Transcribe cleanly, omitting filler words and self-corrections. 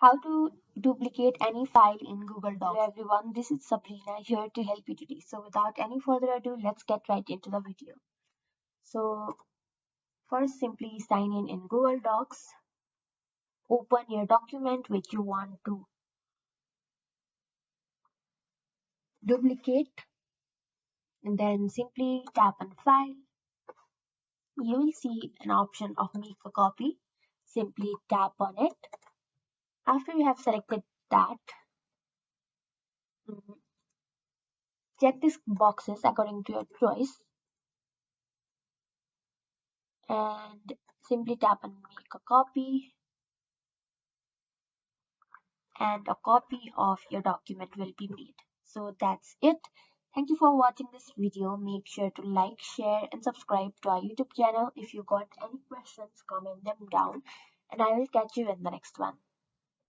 How to duplicate any file in Google Docs. Hello everyone, this is Sabrina here to help you today. So without any further ado, let's get right into the video. So first, simply sign in Google Docs. Open your document which you want to duplicate, and then simply tap on File. You will see an option of Make a Copy. Simply tap on it. After you have selected that, mm, check these boxes according to your choice and simply tap on Make a Copy, and a copy of your document will be made. So that's it. Thank you for watching this video. Make sure to like, share and subscribe to our YouTube channel. If you got any questions, comment them down and I will catch you in the next one.